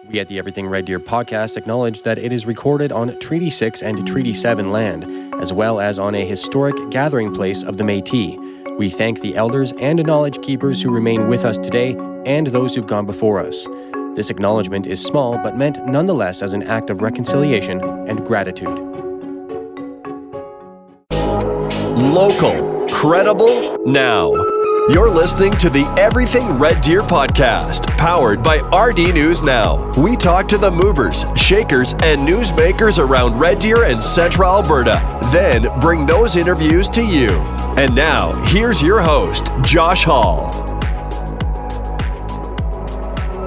We at the Everything Red Deer podcast acknowledge that it is recorded on Treaty 6 and Treaty 7 land, as well as on a historic gathering place of the Métis. We thank the elders and knowledge keepers who remain with us today and those who've gone before us. This acknowledgement is small, but meant nonetheless as an act of reconciliation and gratitude. Local, credible, now. You're listening to the Everything Red Deer podcast, powered by rdnewsNOW. We talk to the movers, shakers, and newsmakers around Red Deer and Central Alberta, then bring those interviews to you. And now, here's your host, Josh Hall.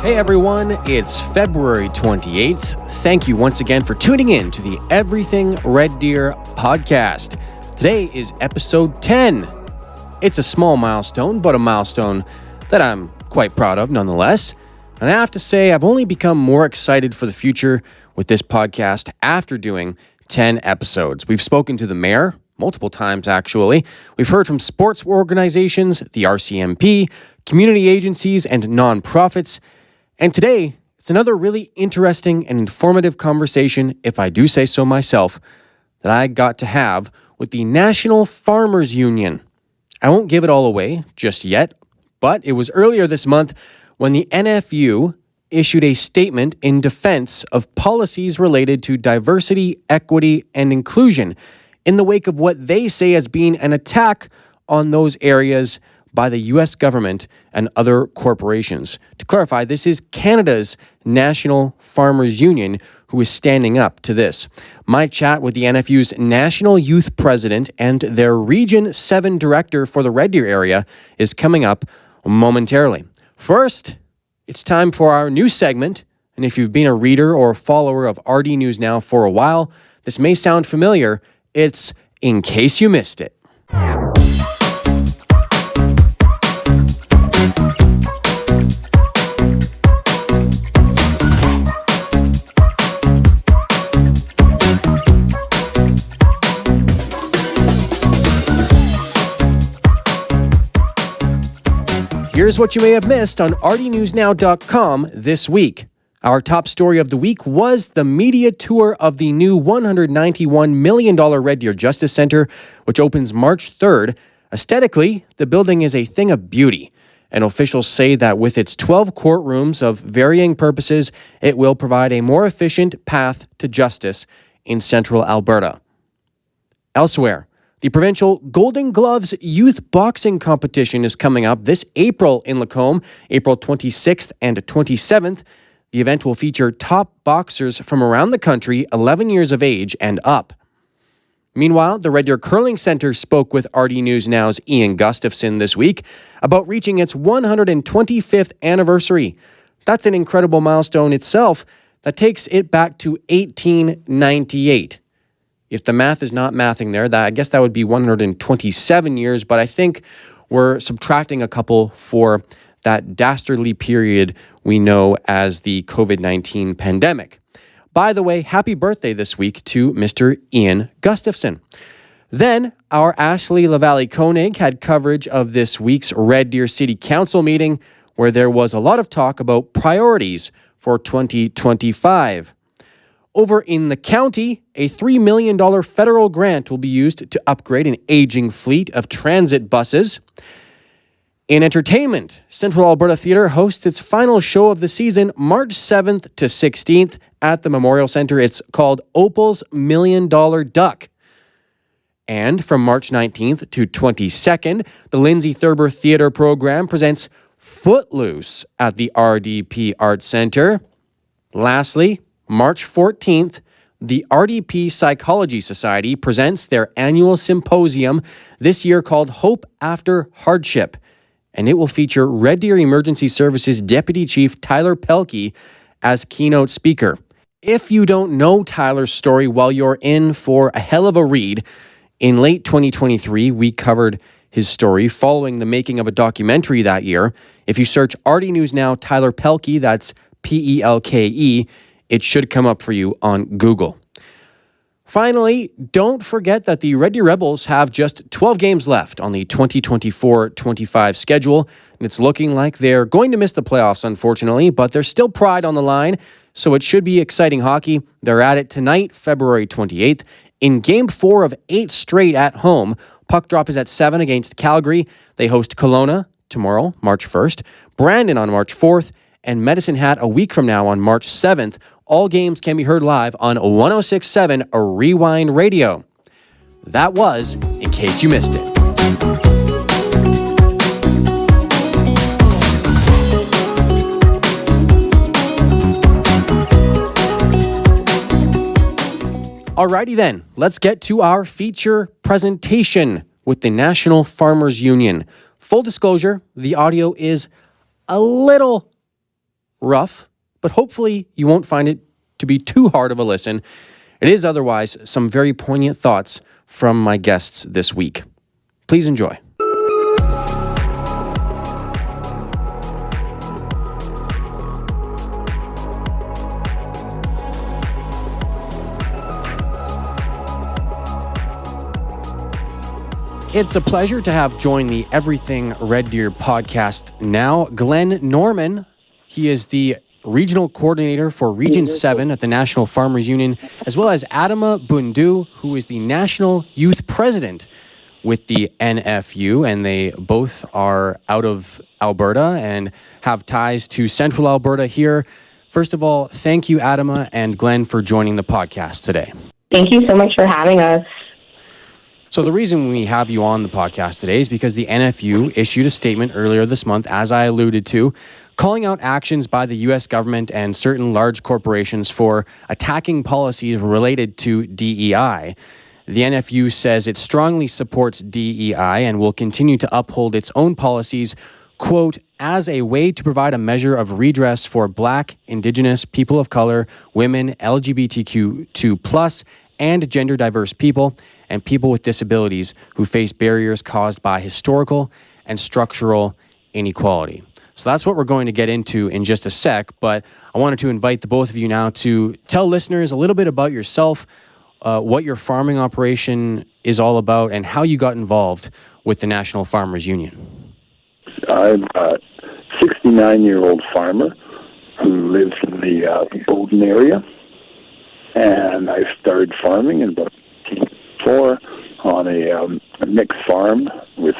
Hey everyone, it's February 28th. Thank you once again for tuning in to the Everything Red Deer podcast. Today is episode 10. It's a small milestone, but a milestone that I'm quite proud of nonetheless. And I have to say, I've only become more excited for the future with this podcast after doing 10 episodes. We've spoken to the mayor multiple times, actually. We've heard from sports organizations, the RCMP, community agencies, and nonprofits. And today, it's another really interesting and informative conversation, if I do say so myself, that I got to have with the National Farmers Union. I won't give it all away just yet, but it was earlier this month when the NFU issued a statement in defense of policies related to diversity, equity, and inclusion in the wake of what they say as being an attack on those areas by the U.S. government and other corporations. To clarify, this is Canada's National Farmers Union who is standing up to this. My chat with the NFU's National Youth President and their Region 7 Director for the Red Deer area is coming up momentarily. First, it's time for our new segment, and if you've been a reader or follower of RD News Now for a while, this may sound familiar. It's In Case You Missed It. Here's what you may have missed on rdnewsnow.com this week. Our top story of the week was the media tour of the new $191 million Red Deer Justice Center, which opens March 3rd. Aesthetically, the building is a thing of beauty, and officials say that with its 12 courtrooms of varying purposes, it will provide a more efficient path to justice in central Alberta. Elsewhere, the provincial Golden Gloves Youth Boxing Competition is coming up this April in Lacombe, April 26th and 27th. The event will feature top boxers from around the country, 11 years of age and up. Meanwhile, the Red Deer Curling Centre spoke with RD News Now's Ian Gustafson this week about reaching its 125th anniversary. That's an incredible milestone itself that takes it back to 1898. If the math is not mathing there, I guess that would be 127 years, but I think we're subtracting a couple for that dastardly period we know as the COVID-19 pandemic. By the way, happy birthday this week to Mr. Ian Gustafson. Then, our Ashley LaValle-Koenig had coverage of this week's Red Deer City Council meeting, where there was a lot of talk about priorities for 2025. Over in the county, a $3 million federal grant will be used to upgrade an aging fleet of transit buses. In entertainment, Central Alberta Theatre hosts its final show of the season March 7th to 16th at the Memorial Centre. It's called Opal's $1 Million Duck. And from March 19th to 22nd, the Lindsay Thurber Theatre program presents Footloose at the RDP Arts Centre. Lastly, March 14th, the RDP Psychology Society presents their annual symposium, this year called Hope After Hardship, and it will feature Red Deer Emergency Services Deputy Chief Tyler Pelkey as keynote speaker. If you don't know Tyler's story, well, you're in for a hell of a read. In late 2023, we covered his story following the making of a documentary that year. If you search RD News Now Tyler Pelkey, that's Pelke, it should come up for you on Google. Finally, don't forget that the Red Deer Rebels have just 12 games left on the 2024-25 schedule, and it's looking like they're going to miss the playoffs, unfortunately, but there's still pride on the line, so it should be exciting hockey. They're at it tonight, February 28th. In Game 4 of 8 straight at home, puck drop is at 7 against Calgary. They host Kelowna tomorrow, March 1st, Brandon on March 4th, and Medicine Hat a week from now on March 7th. All games can be heard live on 106.7 Rewind Radio. That was In Case You Missed It. Alrighty then, let's get to our feature presentation with the National Farmers Union. Full disclosure, the audio is a little rough, but hopefully you won't find it to be too hard of a listen. It is otherwise some very poignant thoughts from my guests this week. Please enjoy. It's a pleasure to have joined the Everything Red Deer podcast now, Glenn Norman. He is the Regional Coordinator for Region 7 at the National Farmers Union, as well as Adama Bundu, who is the National Youth President with the NFU, and they both are out of Alberta and have ties to Central Alberta here. First of all, thank you, Adama and Glenn, for joining the podcast today. Thank you so much for having us. So the reason we have you on the podcast today is because the NFU issued a statement earlier this month, as I alluded to, calling out actions by the U.S. government and certain large corporations for attacking policies related to DEI. The NFU says it strongly supports DEI and will continue to uphold its own policies, quote, as a way to provide a measure of redress for Black, Indigenous, people of color, women, LGBTQ2+, and gender diverse people, and people with disabilities who face barriers caused by historical and structural inequality. So that's what we're going to get into in just a sec, but I wanted to invite the both of you now to tell listeners a little bit about yourself, what your farming operation is all about, and how you got involved with the National Farmers Union. I'm a 69-year-old farmer who lives in the Bowden area, and I started farming in about 1984 on a mixed farm with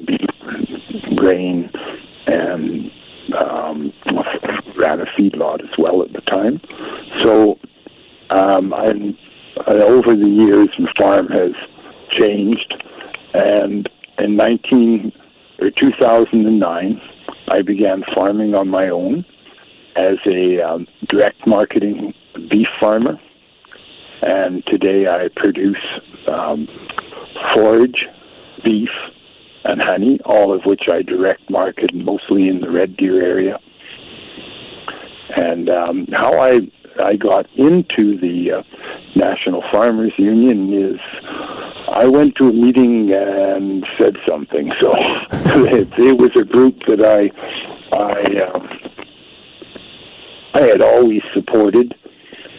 beef, grain, and ran a feedlot as well at the time. So over the years, the farm has changed, and in 2009, I began farming on my own as a direct marketing beef farmer. And today I produce forage, beef, and honey, all of which I direct market mostly in the Red Deer area. And how I got into the National Farmers Union is I went to a meeting and said something. So it was a group that I had always supported.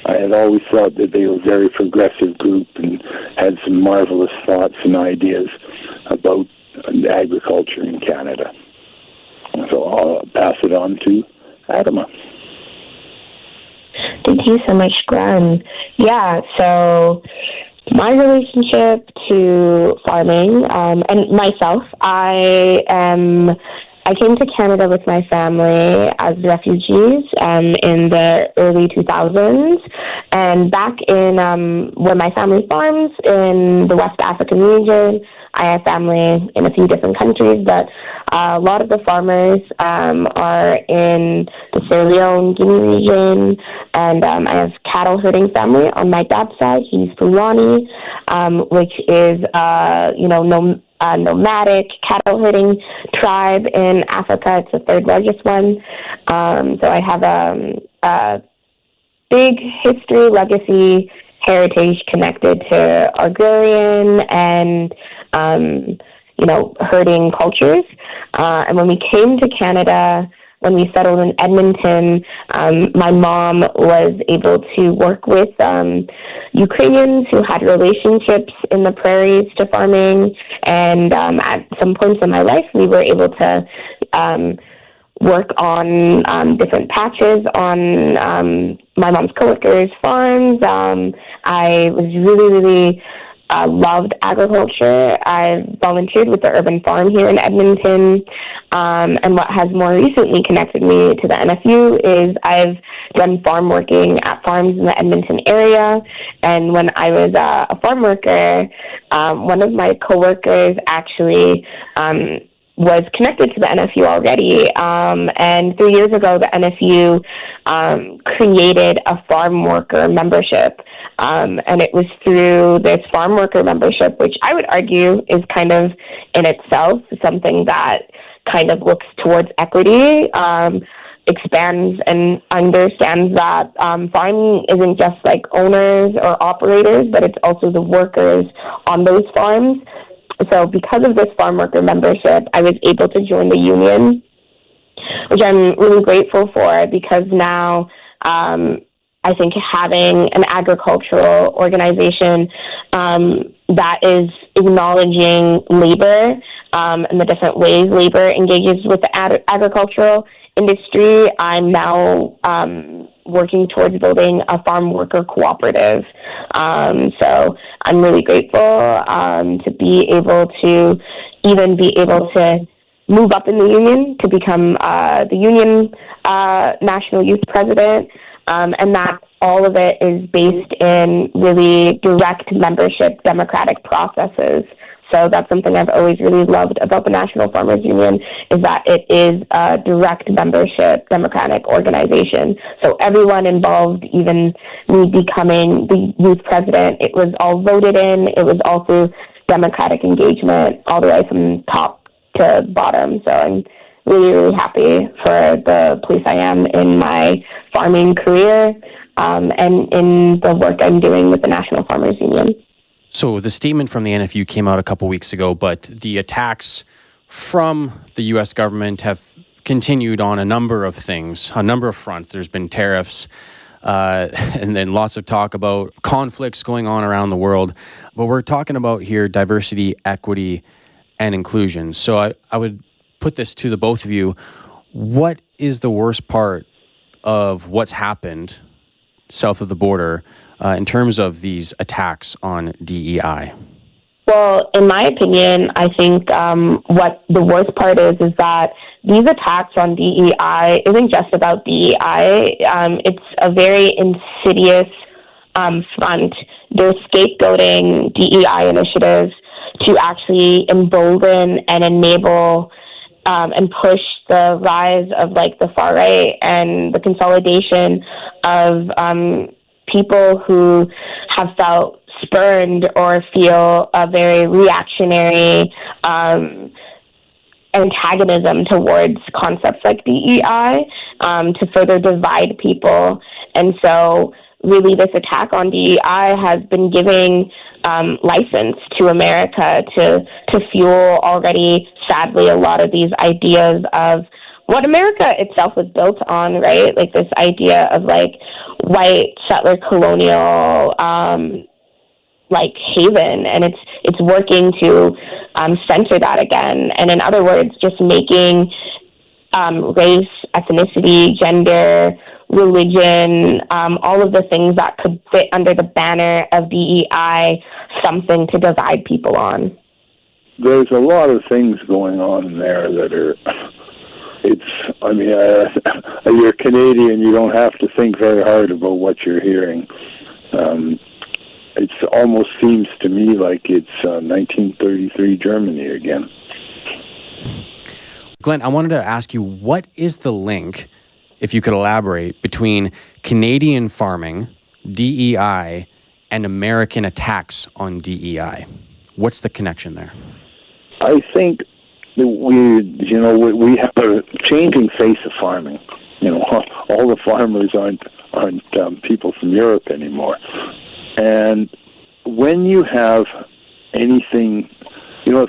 I had always thought that they were a very progressive group and had some marvelous thoughts and ideas about agriculture in Canada. So I'll pass it on to Adama. Thank you so much, Glenn. Yeah, so my relationship to farming and myself, I came to Canada with my family as refugees in the early 2000s. And back in where my family farms in the West African region, I have family in a few different countries, but a lot of the farmers are in the Sierra Leone, Guinea region, and I have cattle herding family on my dad's side. He's Fulani, which is nomadic cattle herding tribe in Africa. It's the third largest one. So I have a big history, legacy, heritage connected to agrarian and herding cultures. And when we came to Canada, when we settled in Edmonton, my mom was able to work with Ukrainians who had relationships in the prairies to farming. And at some points in my life, we were able to work on different patches on my mom's coworkers' farms. I was really loved agriculture. I volunteered with the urban farm here in Edmonton. And what has more recently connected me to the NFU is I've done farm working at farms in the Edmonton area. And when I was a farm worker, one of my coworkers actually was connected to the NFU already. And 3 years ago, the NFU created a farm worker membership. And it was through this farm worker membership, which I would argue is kind of in itself something that kind of looks towards equity, expands and understands that farming isn't just like owners or operators, but it's also the workers on those farms. So because of this farm worker membership, I was able to join the union, which I'm really grateful for, because now I think having an agricultural organization that is acknowledging labor and the different ways labor engages with the agricultural industry, I'm now working towards building a farm worker cooperative. So I'm really grateful to be able to even be able to move up in the union to become the union national youth president. And that all of it is based in really direct membership democratic processes. So that's something I've always really loved about the National Farmers Union, is that it is a direct membership democratic organization. So everyone involved, even me becoming the youth president, it was all voted in. It was all through democratic engagement all the way from top to bottom. So I'm really happy for the place I am in my farming career and in the work I'm doing with the National Farmers Union. So the statement from the NFU came out a couple weeks ago, but the attacks from the U.S. government have continued on a number of things, a number of fronts. There's been tariffs, and then lots of talk about conflicts going on around the world. But we're talking about here diversity, equity, and inclusion. So I would put this to the both of you. What is the worst part of what's happened south of the border in terms of these attacks on DEI? Well, in my opinion, I think what the worst part is that these attacks on DEI isn't just about DEI. It's a very insidious front. They're scapegoating DEI initiatives to actually embolden and enable and push the rise of like the far right and the consolidation of people who have felt spurned or feel a very reactionary antagonism towards concepts like DEI to further divide people. And so really this attack on DEI has been giving license to America to fuel already, sadly, a lot of these ideas of what America itself was built on, right? Like this idea of like white settler colonial like haven, and it's working to censor that again. And in other words, just making race, ethnicity, gender, religion, all of the things that could fit under the banner of DEI something to divide people on. There's a lot of things going on there that are, you're Canadian, you don't have to think very hard about what you're hearing. It almost seems to me like it's 1933 Germany again. Glenn, I wanted to ask you, what is the link, if you could elaborate, between Canadian farming, DEI, and American attacks on DEI? What's the connection there? I think we have a changing face of farming. All the farmers aren't people from Europe anymore. And when you have anything,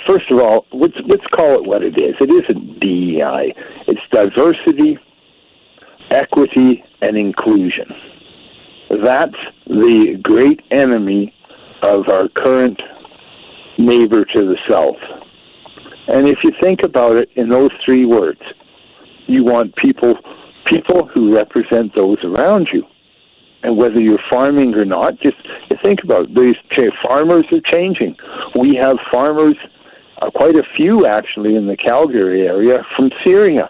first of all, let's call it what it is. It isn't DEI. It's diversity, equity, and inclusion. That's the great enemy of our current neighbor to the south. And if you think about it in those three words, You want people who represent those around you. And whether you're farming or not, just think about these farmers are changing. We have farmers, quite a few actually in the Calgary area, from Syria,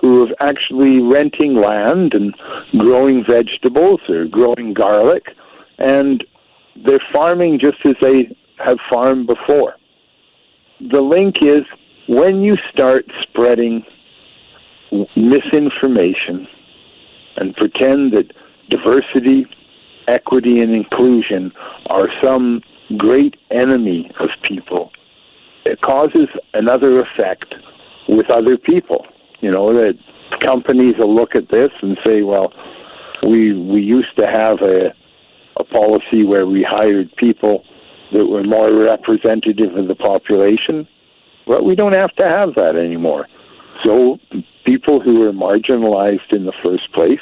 who are actually renting land and growing vegetables or growing garlic, and they're farming just as they have farmed before. The link is when you start spreading misinformation and pretend that diversity, equity, and inclusion are some great enemy of people, it causes another effect with other people. You know, that companies will look at this and say, well, we used to have a policy where we hired people that were more representative of the population. Well, we don't have to have that anymore. So people who are marginalized in the first place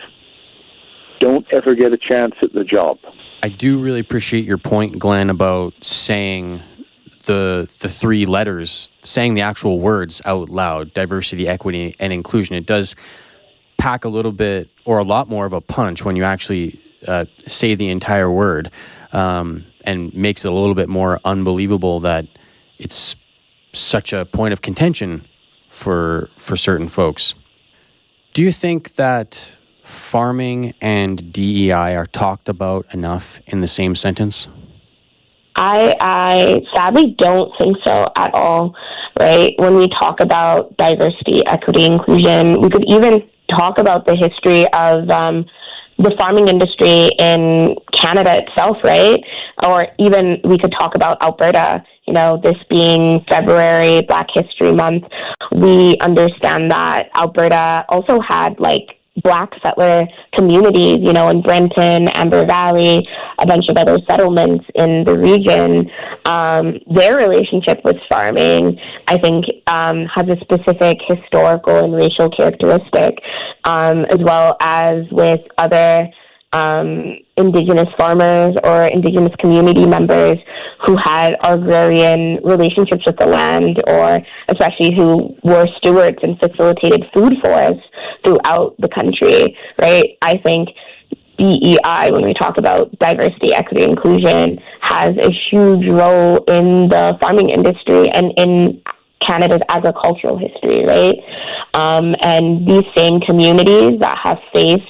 don't ever get a chance at the job. I do really appreciate your point, Glenn, about saying the three letters, saying the actual words out loud: diversity, equity, and inclusion. It does pack a little bit or a lot more of a punch when you actually say the entire word, and makes it a little bit more unbelievable that it's such a point of contention for certain folks. Do you think that farming and DEI are talked about enough in the same sentence? I sadly don't think so at all, right? When we talk about diversity, equity, inclusion, we could even talk about the history of the farming industry in Canada itself, right? Or even we could talk about Alberta, you know, this being February, Black History Month. We understand that Alberta also had Black settler communities, you know, in Brenton, Amber Valley, a bunch of other settlements in the region. Their relationship with farming, I think, has a specific historical and racial characteristic, as well as with other Indigenous farmers or Indigenous community members who had agrarian relationships with the land, or especially who were stewards and facilitated food for us throughout the country, right? I think DEI, when we talk about diversity, equity, inclusion, has a huge role in the farming industry and in Canada's agricultural history, right? And these same communities that have faced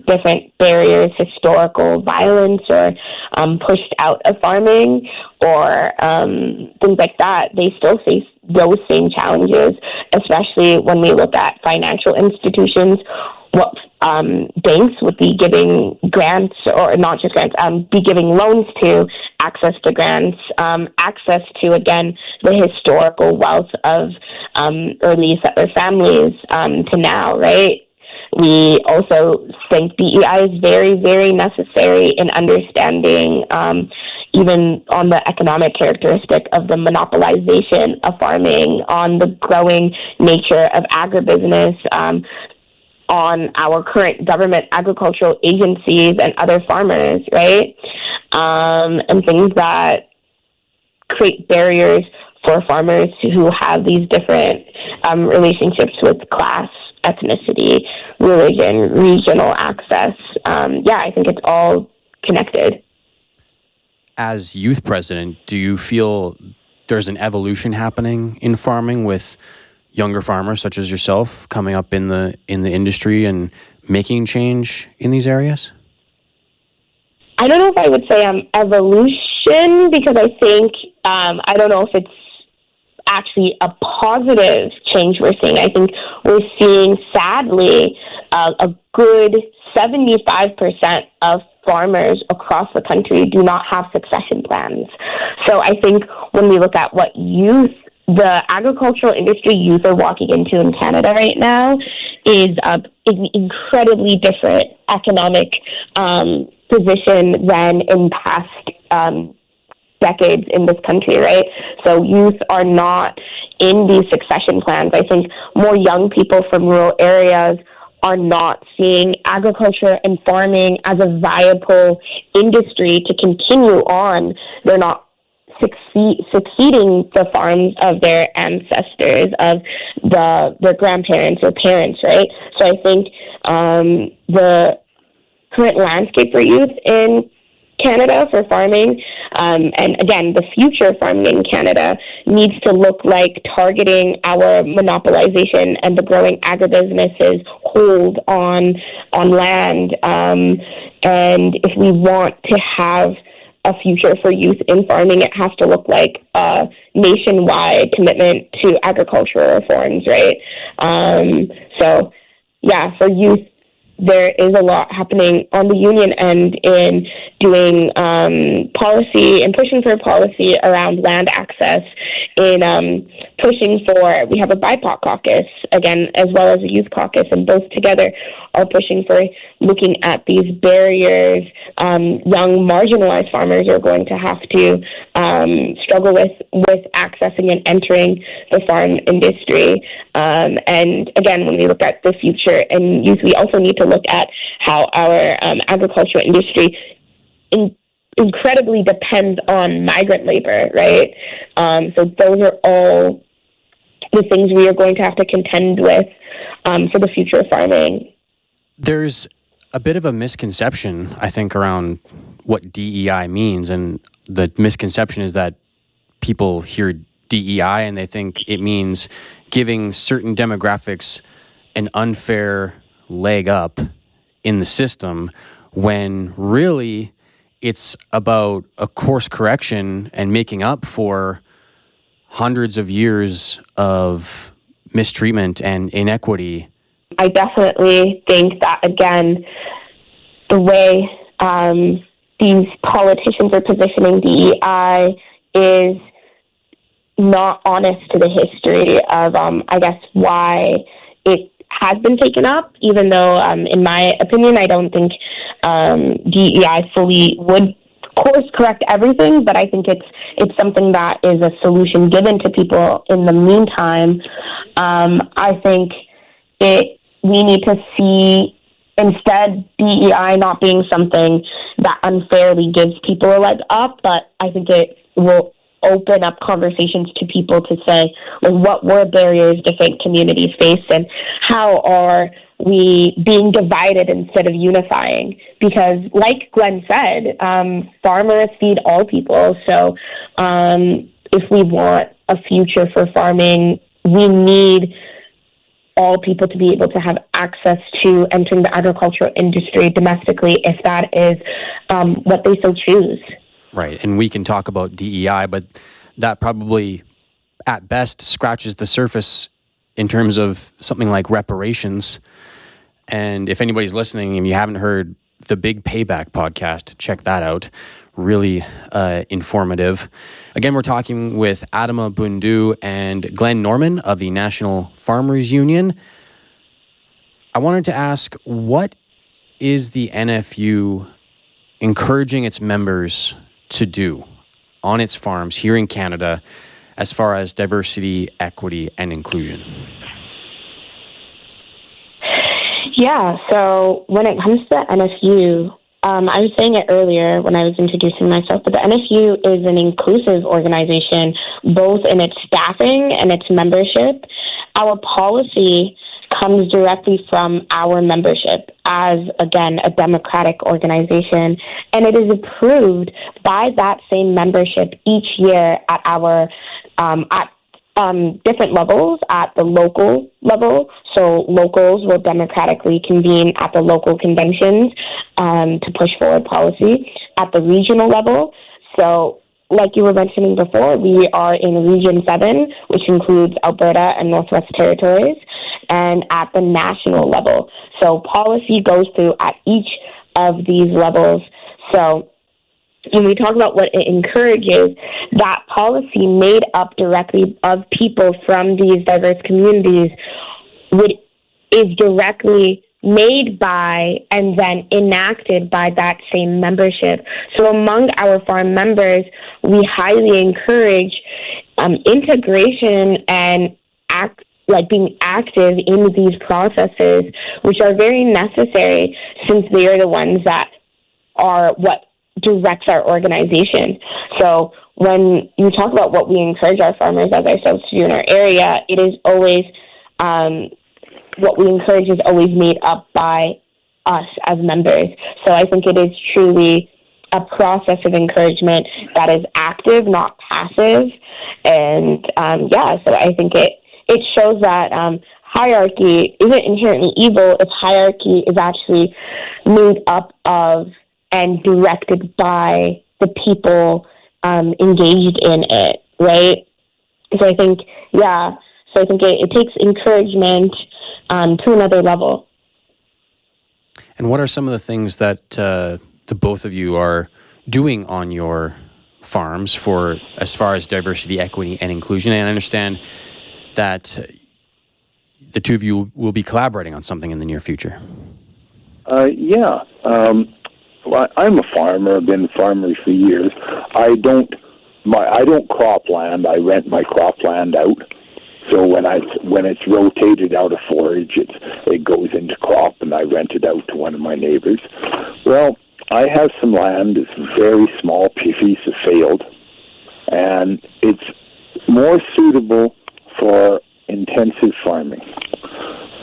different barriers, historical violence, or pushed out of farming, or things like that, they still face those same challenges, especially when we look at financial institutions. What banks would be giving grants, or not just grants, be giving loans to, access to grants, access to, again, the historical wealth of early settler families to now, right? We also think DEI is very, very necessary in understanding even on the economic characteristic of the monopolization of farming, on the growing nature of agribusiness, on our current government agricultural agencies and other farmers, right? And things that create barriers for farmers who have these different relationships with class, ethnicity, religion, regional access. I think it's all connected. As youth president, do you feel there's an evolution happening in farming with younger farmers such as yourself coming up in the industry and making change in these areas? I don't know if I would say evolution, because I think I don't know if it's actually a positive change we're seeing. I think we're seeing, sadly, a good 75% of farmers across the country do not have succession plans. So I think when we look at what the agricultural industry youth are walking into in Canada right now is an incredibly different economic position than in past decades in this country, right? So youth are not in these succession plans. I think more young people from rural areas are not seeing agriculture and farming as a viable industry to continue on. They're not succeeding the farms of their ancestors, of their grandparents or parents, right? So I think the current landscape for youth in Canada for farming, and again, the future farming in Canada needs to look like targeting our monopolization and the growing agribusinesses hold on land. And if we want to have a future for youth in farming, it has to look like a nationwide commitment to agricultural reforms, right? So, yeah, for youth, there is a lot happening on the union end in doing policy and pushing for policy around land access, in pushing for, we have a BIPOC caucus, again, as well as a youth caucus, and both together are pushing for looking at these barriers young marginalized farmers are going to have to struggle with accessing and entering the farm industry. And again, when we look at the future and youth, we also need to look at how our agricultural industry incredibly depends on migrant labor, right? So those are all the things we are going to have to contend with for the future of farming. There's a bit of a misconception, I think, around what DEI means. And the misconception is that people hear DEI and they think it means giving certain demographics an unfair leg up in the system, when really it's about a course correction and making up for hundreds of years of mistreatment and inequity. I definitely think that, again, the way these politicians are positioning DEI is not honest to the history of, I guess, why it has been taken up, even though, in my opinion, I don't think DEI fully would course correct everything, but I think it's something that is a solution given to people in the meantime. I think we need to see instead DEI not being something that unfairly gives people a leg up, but I think it will open up conversations to people to say, like, what were barriers different communities face, and how are we being divided instead of unifying? Because, like Glenn said, farmers feed all people. So if we want a future for farming, we need all people to be able to have access to entering the agricultural industry domestically, if that is what they so choose. Right, and we can talk about DEI, but that probably, at best, scratches the surface in terms of something like reparations. And if anybody's listening and you haven't heard the Big Payback podcast, check that out. Really informative. Again, we're talking with Adama Bundu and Glenn Norman of the National Farmers Union. I wanted to ask, what is the NFU encouraging its members to do on its farms here in Canada as far as diversity, equity, and inclusion? Yeah, so when it comes to the NFU, I was saying it earlier when I was introducing myself, but the NFU is an inclusive organization, both in its staffing and its membership. Our policy comes directly from our membership as, again, a democratic organization, and it is approved by that same membership each year at our different levels. At the local level, so locals will democratically convene at the local conventions to push forward policy. At the regional level, so like you were mentioning before, we are in Region 7, which includes Alberta and Northwest Territories, and at the national level. So policy goes through at each of these levels. So when we talk about what it encourages, that policy made up directly of people from these diverse communities is directly made by and then enacted by that same membership. So among our farm members, we highly encourage integration and being active in these processes, which are very necessary since they are the ones that are what directs our organization. So when you talk about what we encourage our farmers as ourselves to do in our area, it is always, what we encourage is always made up by us as members. So I think it is truly a process of encouragement that is active, not passive. And so I think it shows that hierarchy isn't inherently evil if hierarchy is actually made up of and directed by the people engaged in it, right? So I think, it takes encouragement to another level. And what are some of the things that the both of you are doing on your farms for as far as diversity, equity, and inclusion? And I understand that the two of you will be collaborating on something in the near future. Well, I'm a farmer. I've been a farmer for years. I don't crop land. I rent my crop land out. So when it's rotated out of forage, it goes into crop, and I rent it out to one of my neighbors. Well, I have some land. It's a very small piece of field, and it's more suitable for intensive farming,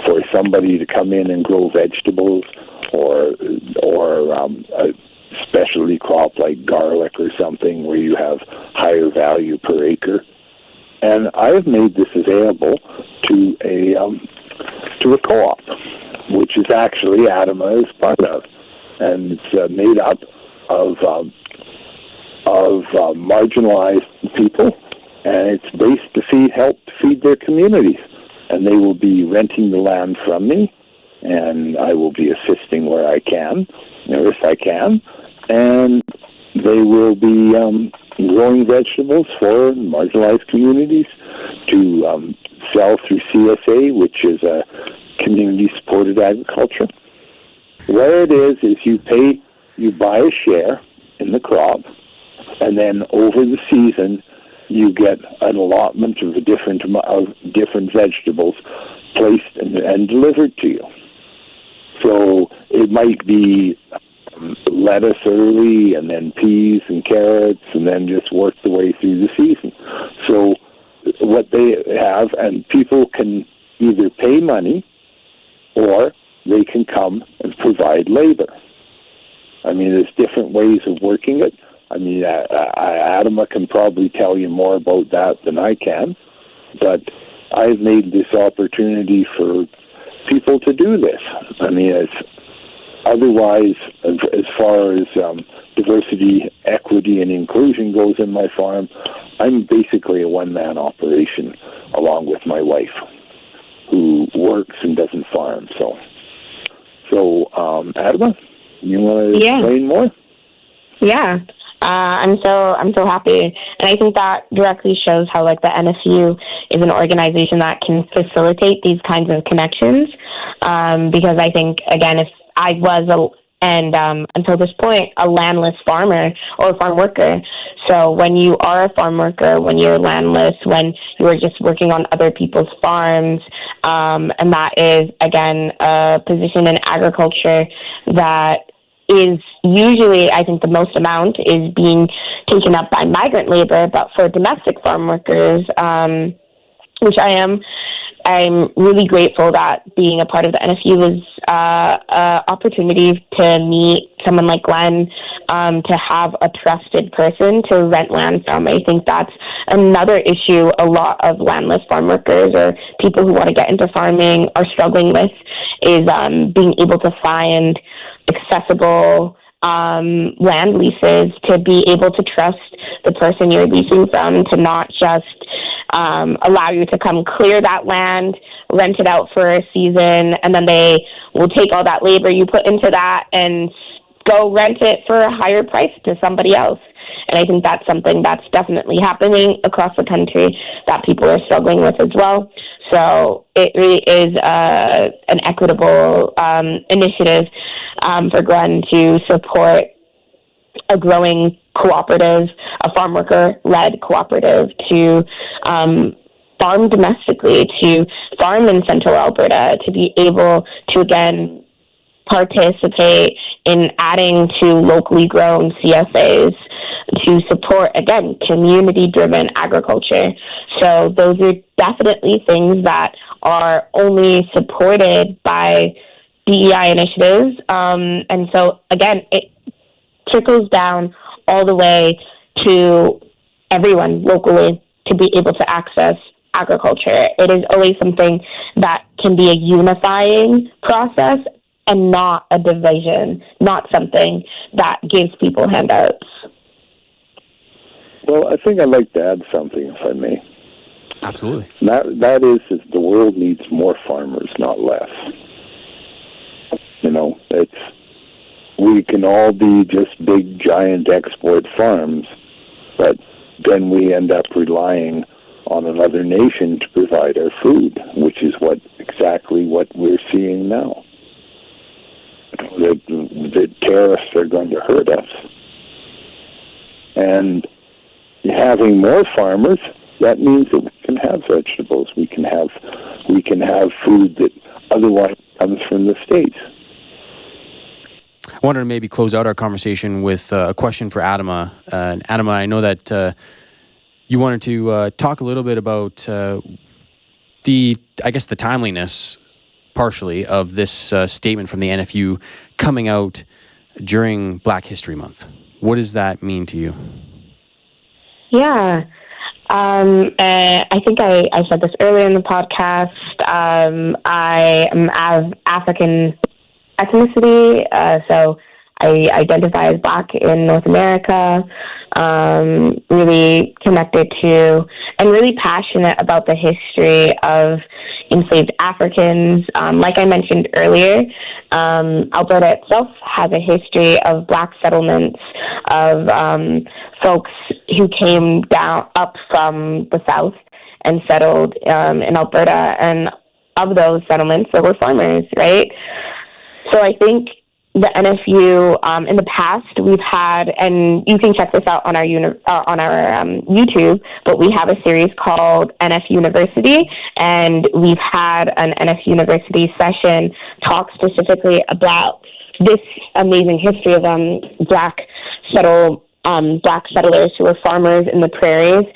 for somebody to come in and grow vegetables or a specialty crop like garlic or something where you have higher value per acre. And I have made this available to a co-op, which is actually Adama is part of, and it's made up of marginalized people, and it's based to help feed their communities. And they will be renting the land from me, and I will be assisting where I can, or if I can, and they will be growing vegetables for marginalized communities to sell through CSA, which is a community-supported agriculture. What it is you buy a share in the crop, and then over the season, you get an allotment of different vegetables placed and delivered to you. So it might be lettuce early, and then peas and carrots, and then just work the way through the season. So what they have, and people can either pay money or they can come and provide labor. I mean, there's different ways of working it. I mean, Adama can probably tell you more about that than I can, but I've made this opportunity for people to do this. I mean, otherwise, as far as diversity, equity, and inclusion goes in my farm, I'm basically a one-man operation along with my wife, who works and doesn't farm. So Adama, you want to explain more? Yeah. I'm so happy, and I think that directly shows how the NFU is an organization that can facilitate these kinds of connections. Because I think, again, if I was until this point, a landless farmer or a farm worker. So when you are a farm worker, when you're landless, when you are just working on other people's farms, and that is, again, a position in agriculture that is usually, I think the most amount is being taken up by migrant labor, but for domestic farm workers, which I'm really grateful that being a part of the NFU was an opportunity to meet someone like Glenn, to have a trusted person to rent land from. I think that's another issue a lot of landless farm workers or people who want to get into farming are struggling with, is being able to find accessible land leases, to be able to trust the person you're leasing from to not just allow you to come clear that land, rent it out for a season, and then they will take all that labor you put into that and go rent it for a higher price to somebody else. And I think that's something that's definitely happening across the country that people are struggling with as well. So it really is an equitable initiative for Glenn to support a growing cooperative, a farm worker-led cooperative to farm domestically, to farm in central Alberta, to be able to, again, participate in adding to locally grown CSAs to support, again, community-driven agriculture. So those are definitely things that are only supported by DEI initiatives. And so, again, it trickles down all the way to everyone locally to be able to access agriculture. It is always something that can be a unifying process and not a division, not something that gives people handouts. Well, I think I'd like to add something, if I may. Absolutely. That is the world needs more farmers, not less. You know, we can all be just big, giant export farms, but then we end up relying on another nation to provide our food, which is exactly what we're seeing now. The tariffs are going to hurt us. And having more farmers, that means that we can have vegetables. We can have food that otherwise comes from the States. I wanted to maybe close out our conversation with a question for Adama. Adama, I know that you wanted to talk a little bit about the timeliness, partially, of this statement from the NFU coming out during Black History Month. What does that mean to you? Yeah. I think I said this earlier in the podcast. I am of African ethnicity, so I identify as Black in North America, really connected to and really passionate about the history of enslaved Africans. Like I mentioned earlier, Alberta itself has a history of Black settlements, of folks who came up from the south and settled in Alberta, and of those settlements, there were farmers, right? So I think the NFU, in the past, we've had, and you can check this out on our YouTube, but we have a series called NF University, and we've had an NF University session talk specifically about this amazing history of Black settlers who were farmers in the prairies.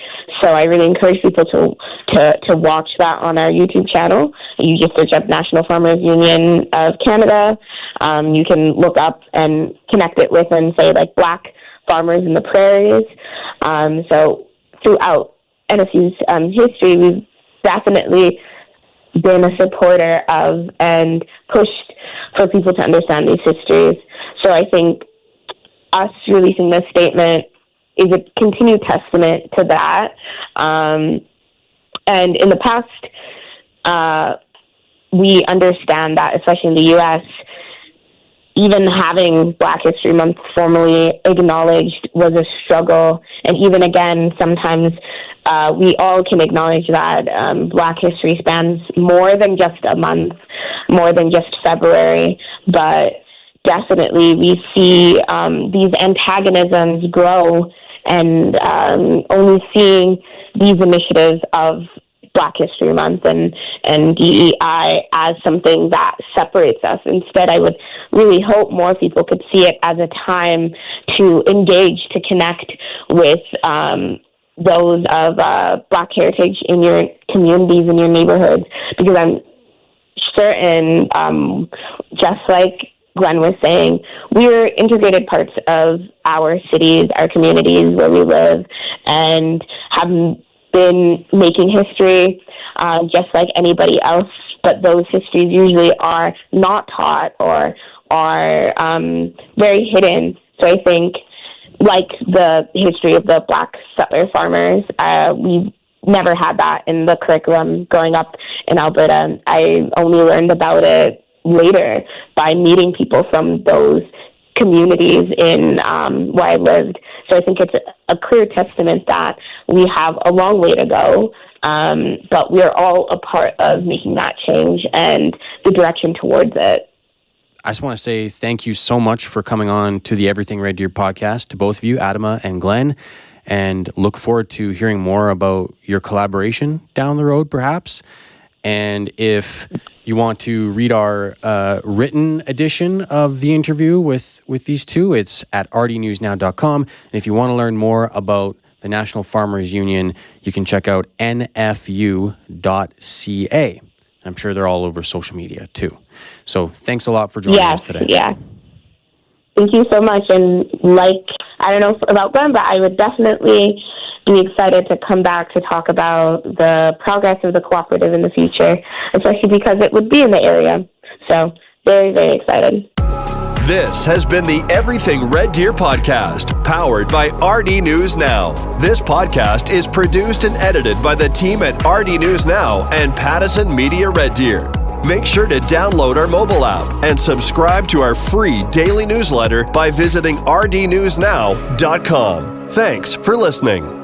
So I really encourage people to watch that on our YouTube channel. You just search up National Farmers Union of Canada. You can look up and connect it with and say like Black farmers in the prairies. So throughout NFU's history, we've definitely been a supporter of and pushed for people to understand these histories. So I think us releasing this statement is a continued testament to that. And in the past, we understand that, especially in the U.S., even having Black History Month formally acknowledged was a struggle. And even again, sometimes we all can acknowledge that Black history spans more than just a month, more than just February, but definitely we see these antagonisms grow, and only seeing these initiatives of Black History Month and DEI as something that separates us. Instead, I would really hope more people could see it as a time to engage, to connect with those of Black heritage in your communities, in your neighborhoods, because I'm certain, just like Glenn was saying, we're integrated parts of our cities, our communities where we live, and have been making history just like anybody else, but those histories usually are not taught or are very hidden. So I think, like the history of the Black settler farmers, we've never had that in the curriculum growing up in Alberta. I only learned about it later by meeting people from those communities in where I lived. So I think it's a clear testament that we have a long way to go, but we're all a part of making that change and the direction towards it. I just want to say thank you so much for coming on to the Everything Red Deer podcast, to both of you, Adama and Glenn, and look forward to hearing more about your collaboration down the road, perhaps. And if you want to read our written edition of the interview with these two, it's at rdnewsnow.com. And if you want to learn more about the National Farmers Union, you can check out nfu.ca. I'm sure they're all over social media too. So thanks a lot for joining us today. Yeah. Thank you so much. And I don't know about Glenn, but I would definitely be excited to come back to talk about the progress of the cooperative in the future, especially because it would be in the area. So very, very excited. This has been the Everything Red Deer podcast, powered by RD News Now. This podcast is produced and edited by the team at RD News Now and Pattison Media Red Deer. Make sure to download our mobile app and subscribe to our free daily newsletter by visiting rdnewsnow.com. Thanks for listening.